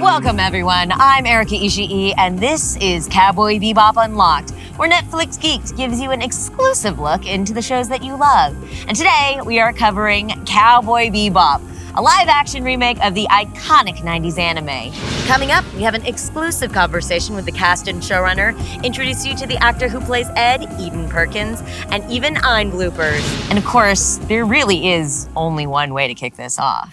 Welcome, everyone. I'm Erica Ishii, and this is Cowboy Bebop Unlocked, where Netflix Geeks gives you an exclusive look into the shows that you love. And today, we are covering Cowboy Bebop, a live-action remake of the iconic 90s anime. Coming up, we have an exclusive conversation with the cast and showrunner, introduce you to the actor who plays Ed, Eden Perkins, and even I'm bloopers. And of course, there really is only one way to kick this off.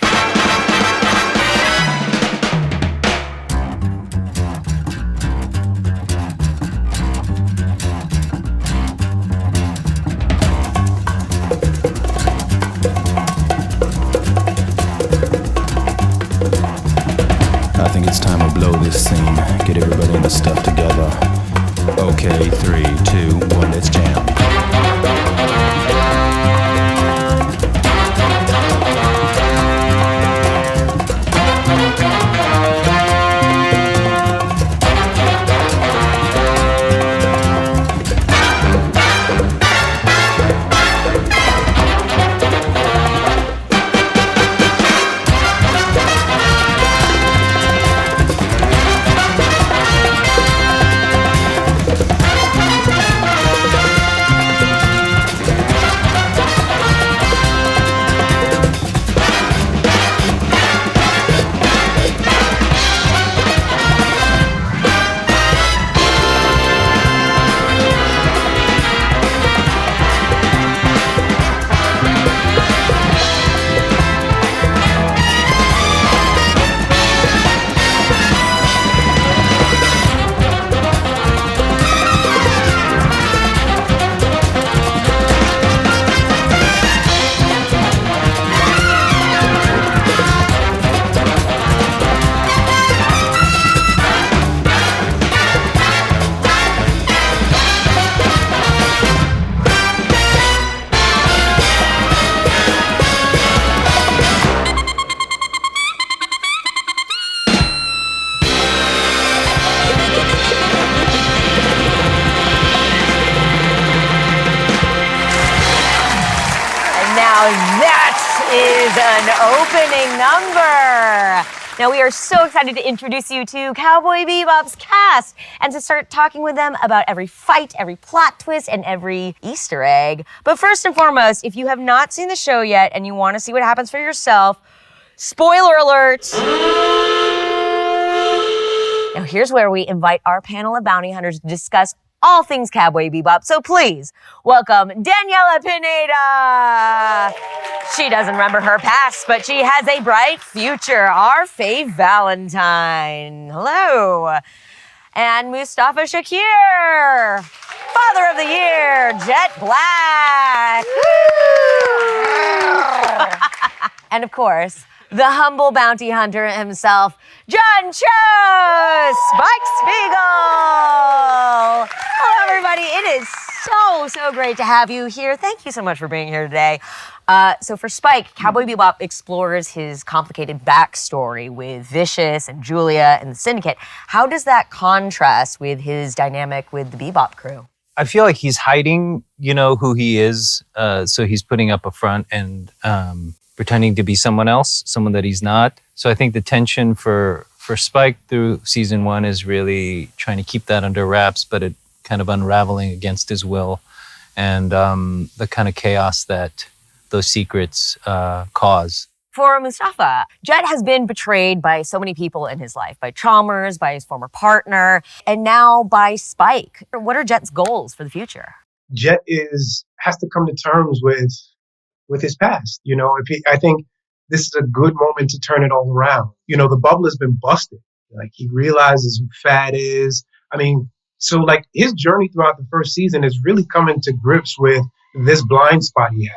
I think it's time to blow this scene. Get everybody in the stuff together. Okay, 3, 2, 1, let's jam. Opening number. Now, we are so excited to introduce you to Cowboy Bebop's cast and to start talking with them about every fight, every plot twist, and every Easter egg. But first and foremost, if you have not seen the show yet and you want to see what happens for yourself, spoiler alert. Now, here's where we invite our panel of bounty hunters to discuss all things Cowboy Bebop. So please welcome Daniela Pineda. She doesn't remember her past, but she has a bright future. Our Faye Valentine. Hello. And Mustafa Shakir, Father of the Year, Jet Black. And of course, the humble bounty hunter himself, John Cho, Spike Spiegel. Hello, everybody. It is so great to have you here. Thank you so much for being here today. So for Spike, Cowboy Bebop explores his complicated backstory with Vicious and Julia and the Syndicate. How does that contrast with his dynamic with the Bebop crew? I feel like he's hiding, who he is. So he's putting up a front and pretending to be someone else, someone that he's not. So I think the tension for Spike through season 1 is really trying to keep that under wraps, but it kind of unraveling against his will, and the kind of chaos that those secrets cause. For Mustafa, Jet has been betrayed by so many people in his life, by Chalmers, by his former partner, and now by Spike. What are Jet's goals for the future? Jet has to come to terms with his past. I think this is a good moment to turn it all around. The bubble has been busted. Like, he realizes who Fat is. So like, his journey throughout the first season is really coming to grips with this blind spot he has.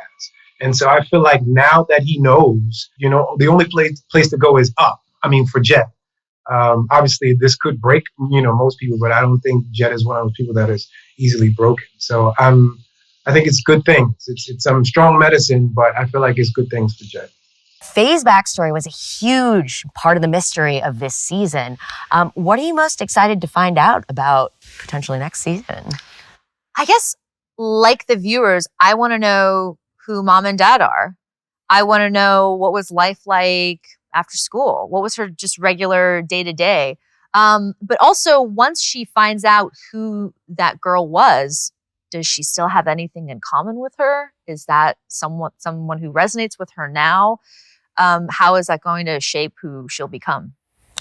And so I feel like now that he knows, the only place to go is up. For Jet. Obviously, this could break, most people, but I don't think Jet is one of those people that is easily broken. So I think it's good things. It's some strong medicine, but I feel like it's good things for Jet. Faye's backstory was a huge part of the mystery of this season. What are you most excited to find out about potentially next season? I guess, like the viewers, I want to know who mom and dad are. I want to know what was life like after school? What was her just regular day to day? But also, once she finds out who that girl was, does she still have anything in common with her? Is that someone who resonates with her now? How is that going to shape who she'll become?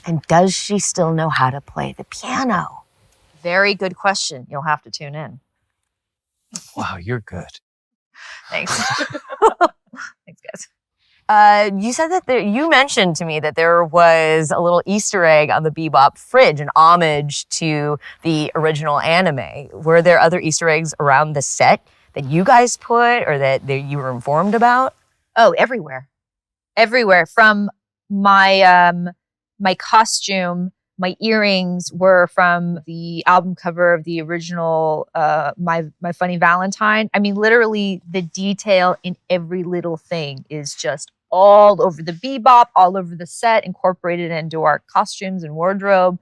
And does she still know how to play the piano? Very good question. You'll have to tune in. Wow, you're good. Thanks. Thanks, guys. You said that you mentioned to me that there was a little Easter egg on the Bebop fridge, an homage to the original anime. Were there other Easter eggs around the set that you guys put or that you were informed about? Oh, everywhere. Everywhere. From my my costume, my earrings were from the album cover of the original My Funny Valentine. I mean, literally the detail in every little thing is just all over the Bebop, all over the set, incorporated into our costumes and wardrobe.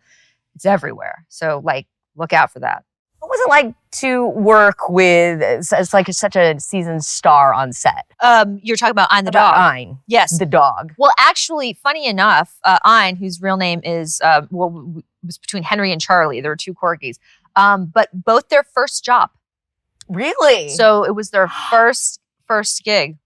It's everywhere. So, like, look out for that. What was it like to work with such a seasoned star on set? You're talking about Ein the About dog. Ein, Yes. the dog. Well, actually, funny enough, Ein, whose real name is, was between Henry and Charlie. There were two corgis. But both their first job. Really? So it was their first gig.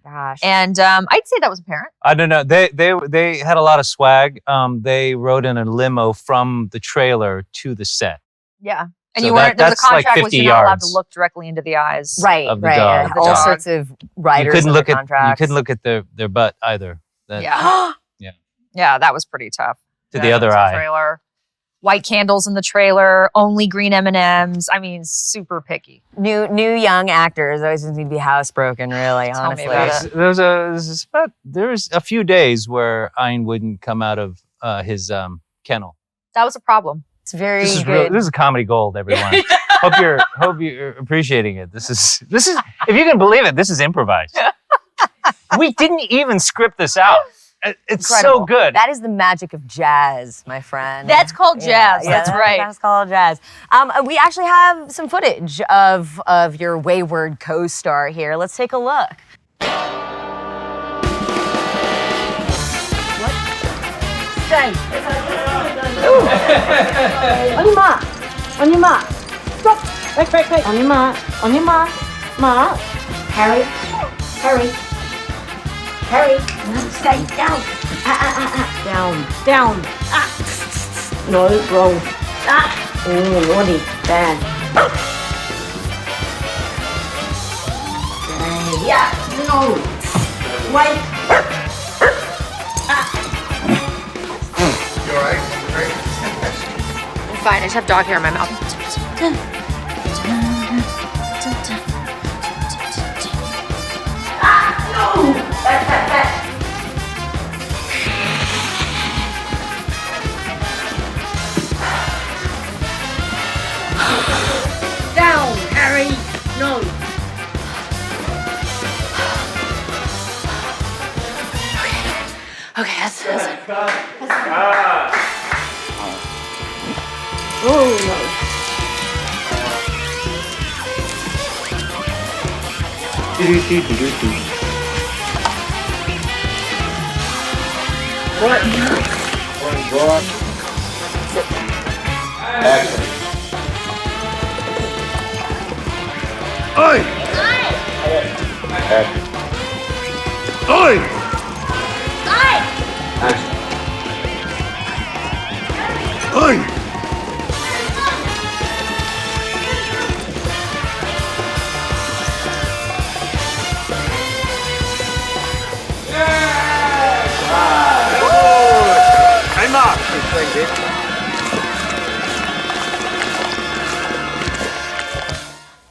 Gosh. And I'd say that was apparent. I don't know. They had a lot of swag. They rode in a limo from the trailer to the set. Yeah. And So you weren't, there was a that's like contract was 50 you're not allowed to yards. look directly into the eyes. right, of the right. dog. and The all dog. sorts of writers. You couldn't under look at contracts. their butt either. That- Yeah. Yeah, that was pretty tough. To the other eye. Trailer. White candles in the trailer, only green M&Ms. I mean, super picky. New young actors always seem to be housebroken, really, Tell me honestly. about it. There's a few days where Ein wouldn't come out of his kennel. That was a problem. It's very This is good. this is comedy gold, everyone. hope you're appreciating it. This is if you can believe it, this is improvised. We didn't even script this out. It's so Incredible. good. That is the magic of jazz, my friend. That's called jazz. That's right. That's called jazz. We actually have some footage of your wayward co-star here. Let's take a look. On your mark. On your mark. Stop. Wait. On your mark. On your mark. Mark. Harry. Stay down. Down. No, wrong. Naughty. Bad. Yeah. No. Wait. You alright? Great. I'm fine. I just have dog hair in my mouth. Down, Harry. No. Okay, that's Oh, no. Oi! Oi! Oi! I'm up.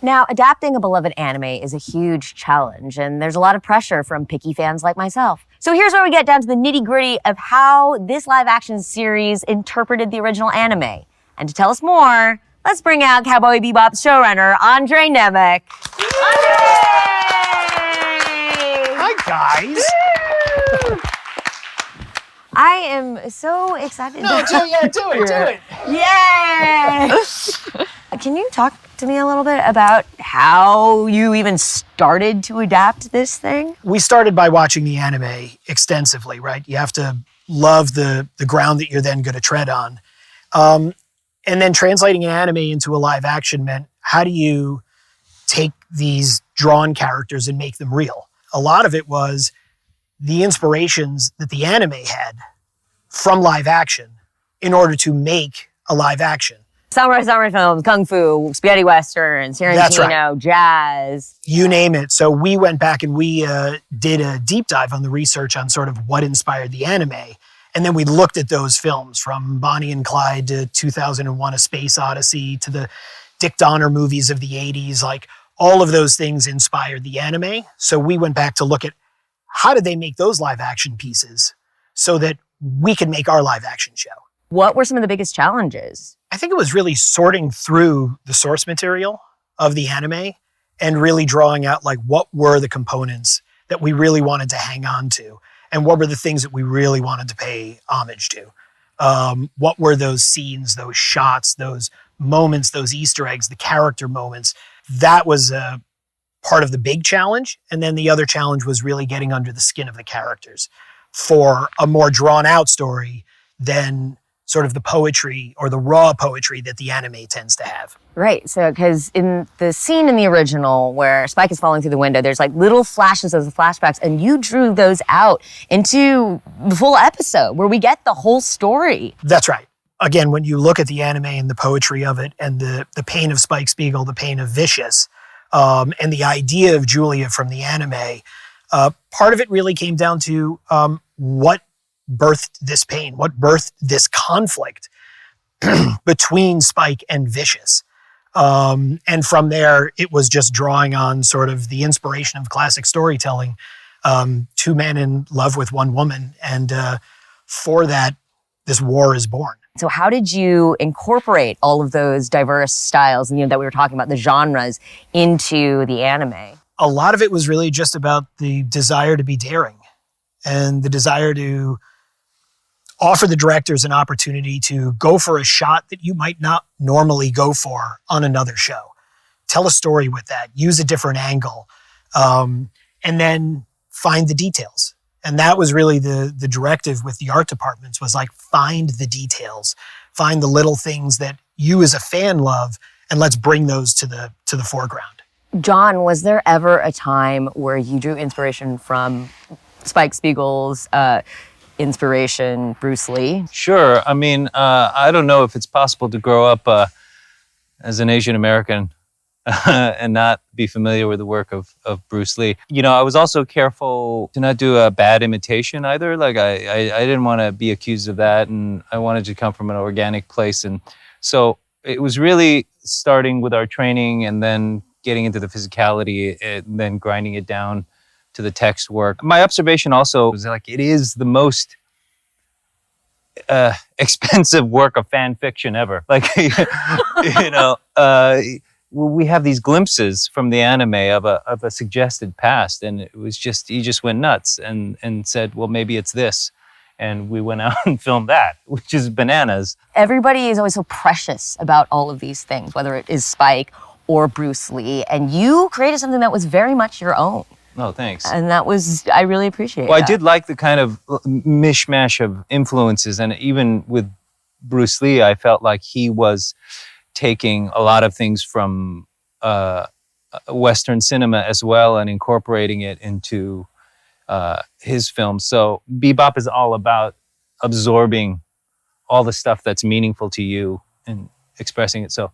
Now, adapting a beloved anime is a huge challenge, and there's a lot of pressure from picky fans like myself. So here's where we get down to the nitty-gritty of how this live-action series interpreted the original anime. And to tell us more, let's bring out Cowboy Bebop's showrunner, Andre Nemec. Hi guys. I am so excited. Do it. Yay! Can you talk to me a little bit about how you even started to adapt this thing? We started by watching the anime extensively, right? You have to love the ground that you're then going to tread on. And then translating an anime into a live action meant, how do you take these drawn characters and make them real? A lot of it was the inspirations that the anime had from live action in order to make a live action. Samurai films, kung fu, spaghetti westerns, That's right. Tarantino, jazz. You name it. So we went back and we did a deep dive on the research on sort of what inspired the anime. And then we looked at those films, from Bonnie and Clyde to 2001: A Space Odyssey to the Dick Donner movies of the 80s. Like, all of those things inspired the anime. So we went back to look at how did they make those live action pieces so that we could make our live action show. What were some of the biggest challenges? I think it was really sorting through the source material of the anime and really drawing out, like, what were the components that we really wanted to hang on to, and what were the things that we really wanted to pay homage to. What were those scenes, those shots, those moments, those Easter eggs, the character moments. That was a part of the big challenge. And then the other challenge was really getting under the skin of the characters for a more drawn out story than sort of the poetry or the raw poetry that the anime tends to have. Right. So, because in the scene in the original where Spike is falling through the window, there's like little flashes of the flashbacks, and you drew those out into the full episode where we get the whole story. That's right. Again, when you look at the anime and the poetry of it, and the pain of Spike Spiegel, the pain of Vicious, and the idea of Julia from the anime, part of it really came down to what birthed this pain, what birthed this conflict between Spike and Vicious. And from there, it was just drawing on sort of the inspiration of classic storytelling, two men in love with one woman. And for that, this war is born. So how did you incorporate all of those diverse styles, that we were talking about, the genres, into the anime? A lot of it was really just about the desire to be daring and the desire to offer the directors an opportunity to go for a shot that you might not normally go for on another show. Tell a story with that, use a different angle, and then find the details. And that was really the directive with the art departments, was like, find the details, find the little things that you as a fan love, and let's bring those to the foreground. John, was there ever a time where you drew inspiration from Spike Spiegel's inspiration, Bruce Lee? Sure. I mean, I don't know if it's possible to grow up as an Asian American and not be familiar with the work of Bruce Lee. I was also careful to not do a bad imitation either. Like, I didn't want to be accused of that, and I wanted to come from an organic place. And so it was really starting with our training and then getting into the physicality and then grinding it down to the text work. My observation also was, like, it is the most expensive work of fan fiction ever. Like, we have these glimpses from the anime of a suggested past, and it was just, he just went nuts and said, well, maybe it's this. And we went out and filmed that, which is bananas. Everybody is always so precious about all of these things, whether it is Spike or Bruce Lee, and you created something that was very much your own. Oh, thanks. And that was, I really appreciate Well, that. I did like the kind of mishmash of influences, and even with Bruce Lee, I felt like he was taking a lot of things from Western cinema as well and incorporating it into his film. So Bebop is all about absorbing all the stuff that's meaningful to you and expressing it. So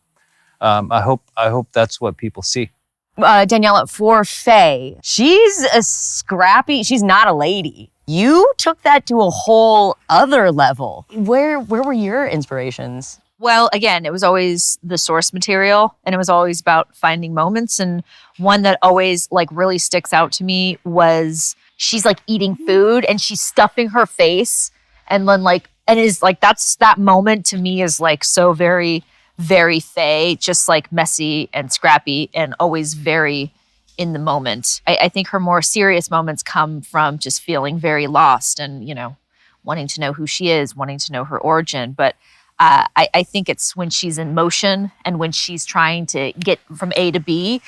I hope that's what people see. Daniela, for Faye, she's a scrappy, she's not a lady. You took that to a whole other level. Where were your inspirations? Well, again, it was always the source material, and it was always about finding moments. And one that always really sticks out to me was she's eating food and she's stuffing her face, and then that's that moment to me is so very, very Faye, just messy and scrappy and always very in the moment. I think her more serious moments come from just feeling very lost and, wanting to know who she is, wanting to know her origin. But I think it's when she's in motion and when she's trying to get from A to B.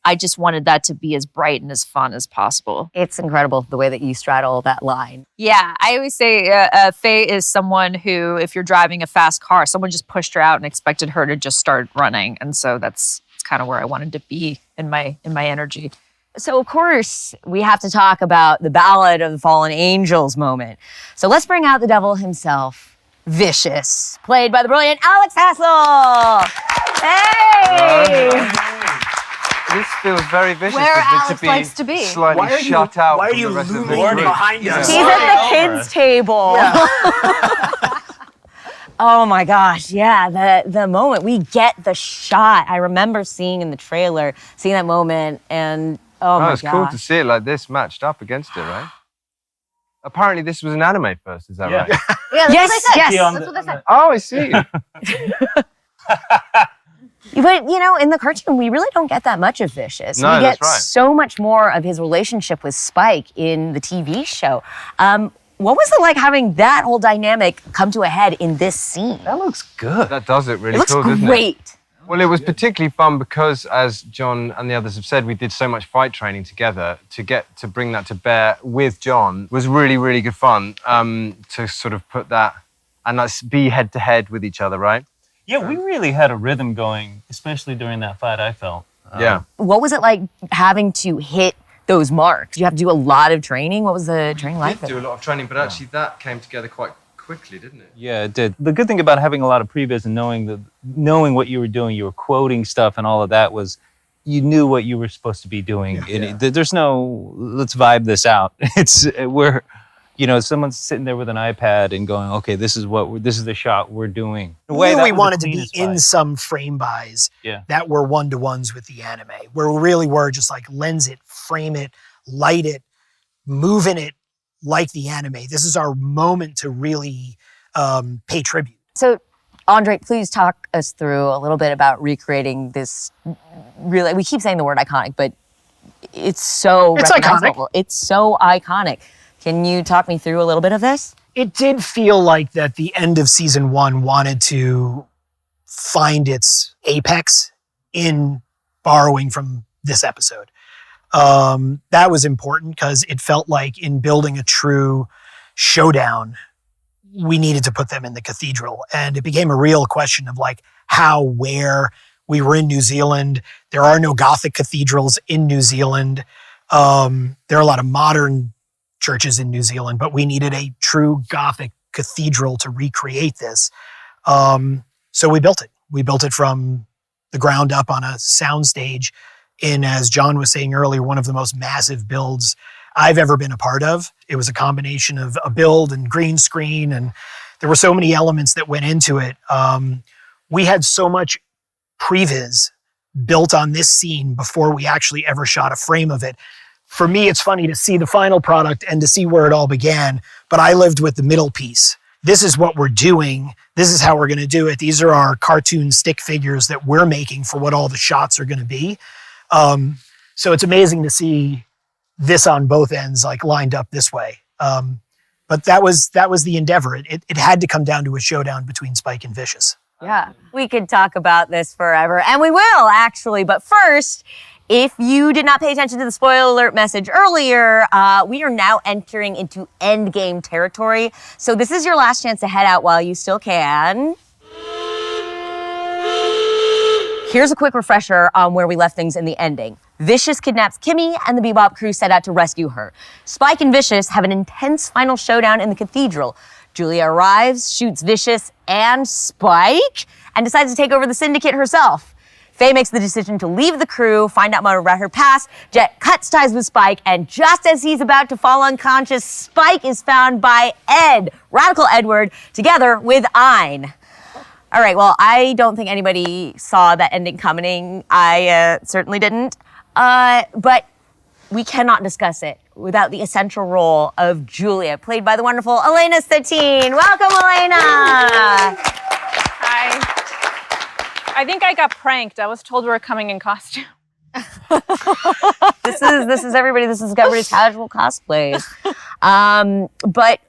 I just wanted that to be as bright and as fun as possible. It's incredible the way that you straddle that line. Yeah, I always say Faye is someone who, if you're driving a fast car, someone just pushed her out and expected her to just start running. And so that's kind of where I wanted to be in my energy. So, of course, we have to talk about the Ballad of the Fallen Angels moment. So let's bring out the devil himself, Vicious, played by the brilliant Alex Hassel. Hey! This feels very vicious. Where of it Alex likes to be. Slightly shut out. Why are from you the rest of the looming group. behind us? He's at the kids' table. Oh my gosh, yeah, the moment. We get the shot. I remember seeing in the trailer, seeing that moment, and oh my It's gosh. cool to see it like this matched up against it, right? Apparently this was an anime first, is that right? Yeah, Yes, yes. That's what they said. Oh, I see. But, you know, in the cartoon, we really don't get that much of Vicious. No, we get that's right. so much more of his relationship with Spike in the TV show. What was it like having that whole dynamic come to a head in this scene? That looks good. That does it really It looks cool, doesn't it? great. Well, it was particularly fun because, as John and the others have said, we did so much fight training together. To bring that to bear with John was really, really good fun. To sort of put that and let's be head to head with each other, right? Yeah, we really had a rhythm going, especially during that fight, I felt. Yeah. What was it like having to hit those marks? You have to do a lot of training. What was the training like? We did do a lot of training, but actually that came together quite quickly, didn't it? Yeah, it did. The good thing about having a lot of previs and knowing what you were doing, you were quoting stuff and all of that was, you knew what you were supposed to be doing. There's no, let's vibe this out. We're, someone's sitting there with an iPad and going, okay, this is the shot we're doing. We wanted to be in some frame buys that were one-to-ones with the anime, where we really were just like lens it, frame it, light it, moving it like the anime. This is our moment to really pay tribute. So, Andre, please talk us through a little bit about recreating this. Really, we keep saying the word iconic, but it's recognizable. Iconic. It's so iconic. Can you talk me through a little bit of this? It did feel like that the end of season 1 wanted to find its apex in borrowing from this episode. That was important because it felt like in building a true showdown, we needed to put them in the cathedral. And it became a real question of like how, where. We were in New Zealand. There are no Gothic cathedrals in New Zealand. There are a lot of modern churches in New Zealand, but we needed a true Gothic cathedral to recreate this. So we built it. We built it from the ground up on a soundstage in, as John was saying earlier, one of the most massive builds I've ever been a part of. It was a combination of a build and green screen, and there were so many elements that went into it. We had so much previs built on this scene before we actually ever shot a frame of it. For me, it's funny to see the final product and to see where it all began, but I lived with the middle piece. This is what we're doing. This is how we're going to do it. These are our cartoon stick figures that we're making for what all the shots are going to be. So it's amazing to see this on both ends, like lined up this way. But that was the endeavor. It had to come down to a showdown between Spike and Vicious. Yeah, we could talk about this forever, and we will actually. But first, if you did not pay attention to the spoiler alert message earlier, we are now entering into endgame territory. So this is your last chance to head out while you still can. Here's a quick refresher on where we left things in the ending. Vicious kidnaps Kimmy, and the Bebop crew set out to rescue her. Spike and Vicious have an intense final showdown in the cathedral. Julia arrives, shoots Vicious and Spike, and decides to take over the syndicate herself. Faye makes the decision to leave the crew, find out more about her past. Jet cuts ties with Spike, and just as he's about to fall unconscious, Spike is found by Ed, Radical Edward, together with Ein. All right, well, I don't think anybody saw that ending coming. I certainly didn't. But we cannot discuss it without the essential role of Julia, played by the wonderful Elena Satine. Welcome, Elena. Hi. I think I got pranked. I was told we were coming in costume. This is everybody. This is everybody's casual cosplays. But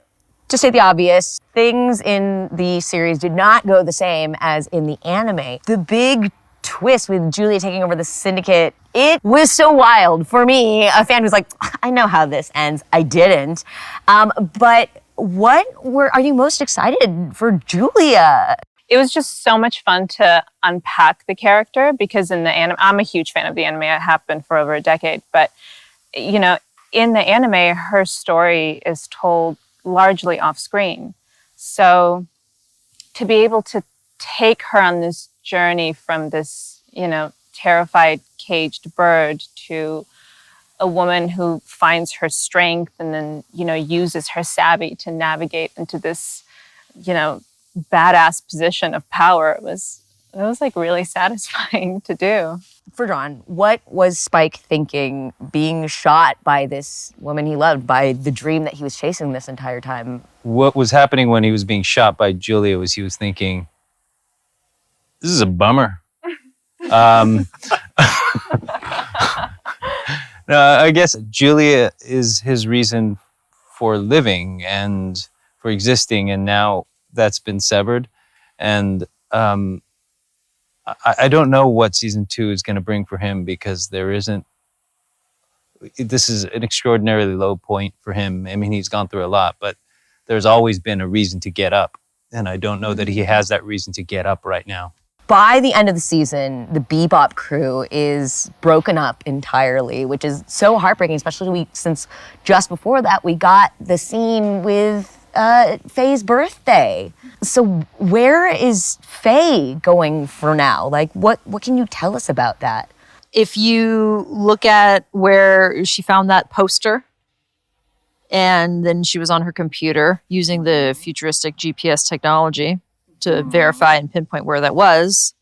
To state the obvious, things in the series did not go the same as in the anime. The big twist with Julia taking over the syndicate, it was so wild for me, a fan who's like, I know how this ends. I didn't. But are you most excited for Julia? It was just so much fun to unpack the character because in the anime, I'm a huge fan of the anime. I have been for over a decade. But, in the anime, her story is told largely off screen. So to be able to take her on this journey from this, terrified, caged bird to a woman who finds her strength and then, uses her savvy to navigate into this, badass position of power. It was like really satisfying to do. For John, what was Spike thinking being shot by this woman he loved, by the dream that he was chasing this entire time? What was happening when he was being shot by Julia was he was thinking, this is a bummer. No, I guess Julia is his reason for living and for existing, and now that's been severed. And I don't know what season 2 is going to bring for him because this is an extraordinarily low point for him. I mean, he's gone through a lot, but there's always been a reason to get up. And I don't know that he has that reason to get up right now. By the end of the season, the Bebop crew is broken up entirely, which is so heartbreaking, especially since just before that, we got the scene with Faye's birthday. So where is Faye going for now? Like, what can you tell us about that? If you look at where she found that poster, and then she was on her computer using the futuristic GPS technology to verify and pinpoint where that was.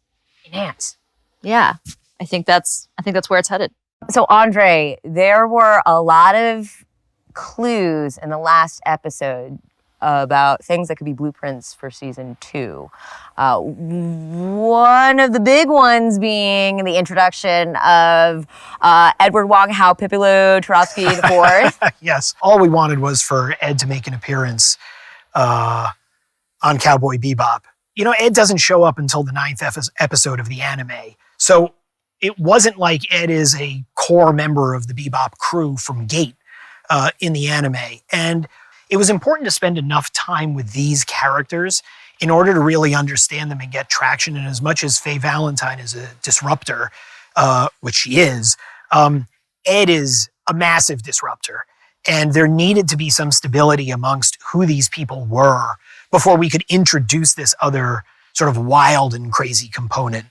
Enhance. Yeah, I think that's where it's headed. So Andre, there were a lot of clues in the last episode about things that could be blueprints for season 2. One of the big ones being the introduction of Edward Wong Hao Pipilo Turovsky IV. Yes, all we wanted was for Ed to make an appearance on Cowboy Bebop. Ed doesn't show up until the 9th episode of the anime. So it wasn't like Ed is a core member of the Bebop crew from Gate in the anime. And it was important to spend enough time with these characters in order to really understand them and get traction. And as much as Faye Valentine is a disruptor, which she is, Ed is a massive disruptor. And there needed to be some stability amongst who these people were before we could introduce this other sort of wild and crazy component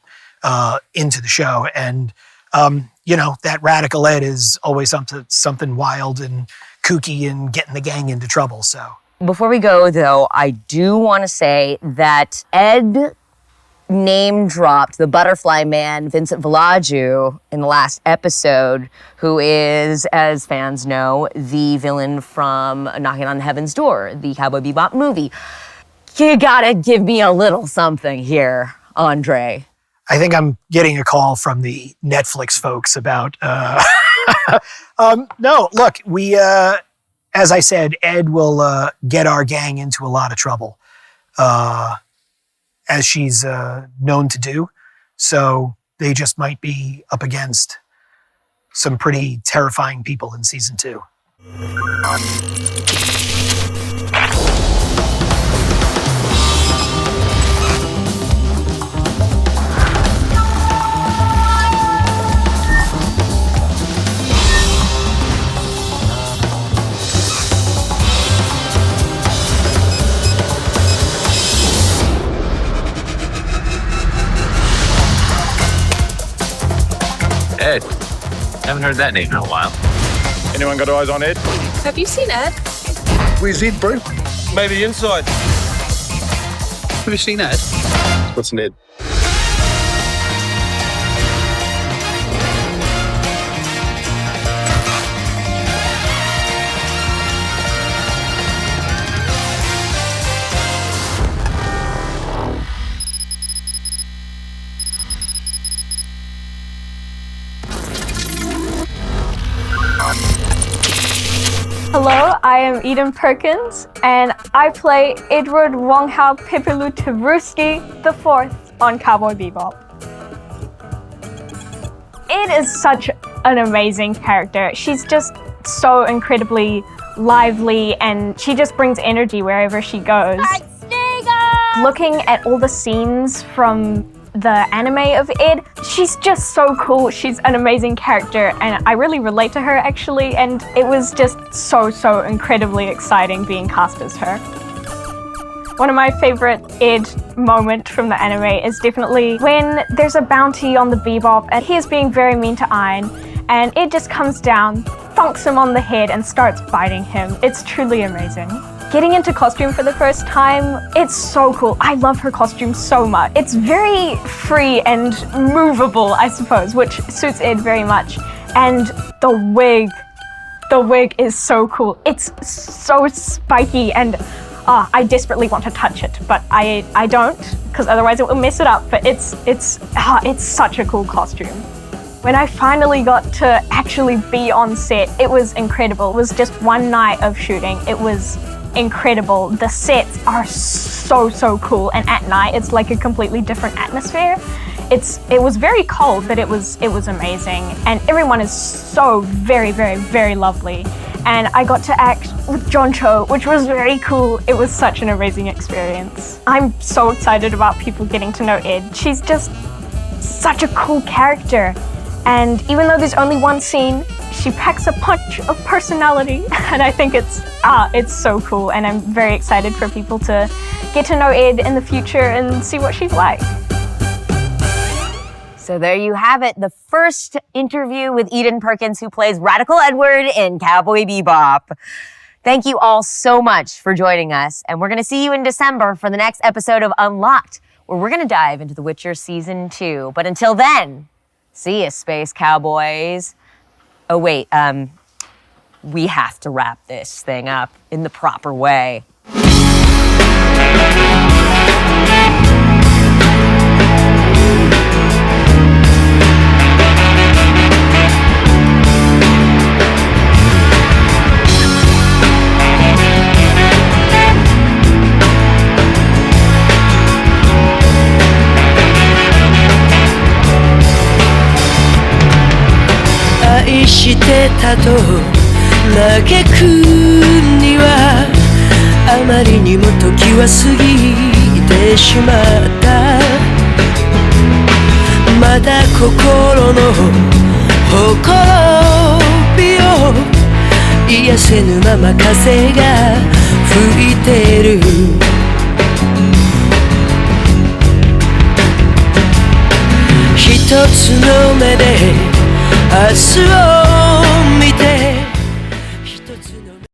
into the show. And, that radical Ed is always something wild and kooky and getting the gang into trouble, so. Before we go, though, I do want to say that Ed name dropped the Butterfly Man, Vincent Villaju, in the last episode, who is, as fans know, the villain from Knocking on Heaven's Door, the Cowboy Bebop movie. You gotta give me a little something here, Andre. I think I'm getting a call from the Netflix folks about... No, look, we, as I said, Ed will get our gang into a lot of trouble, as she's known to do. So they just might be up against some pretty terrifying people in season 2. Ed. Haven't heard that name in a while. Anyone got eyes on Ed? Have you seen Ed? Where's Ed, bro? Maybe inside. Have you seen Ed? What's an Ed? Hello, I am Eden Perkins, and I play Edward Wonghao Pipilu Tavruski IV on Cowboy Bebop. Ed is such an amazing character. She's just so incredibly lively, and she just brings energy wherever she goes. Looking at all the scenes from the anime of Ed, she's just so cool. She's an amazing character, and I really relate to her actually, and it was just so incredibly exciting being cast as her. One of my favorite Ed moments from the anime is definitely when there's a bounty on the Bebop and he is being very mean to Ein, and Ed just comes down, thunks him on the head and starts biting him. It's truly amazing. Getting into costume for the first time, it's so cool. I love her costume so much. It's very free and movable, I suppose, which suits Ed very much. And the wig is so cool. It's so spiky, and I desperately want to touch it, but I don't, because otherwise it will mess it up. But it's such a cool costume. When I finally got to actually be on set, it was incredible. It was just one night of shooting. It was incredible. The sets are so cool, and at night it's like a completely different atmosphere. It was very cold, but it was amazing, and everyone is so very lovely. And I got to act with John Cho, which was very cool. It was such an amazing experience. I'm so excited about people getting to know Ed. She's just such a cool character, and even though there's only one scene, she packs a punch of personality, and I think it's so cool, and I'm very excited for people to get to know Ed in the future and see what she's like. So there you have it, the first interview with Eden Perkins, who plays Radical Edward in Cowboy Bebop. Thank you all so much for joining us, and we're going to see you in December for the next episode of Unlocked, where we're going to dive into The Witcher Season 2. But until then, see ya, Space Cowboys. Oh, wait, we have to wrap this thing up in the proper way.「愛してたと嘆くにはあまりにも時は過ぎてしまった」「まだ心のほころびを癒せぬまま風が吹いてる」「一つの目で明日を見て」「一つの目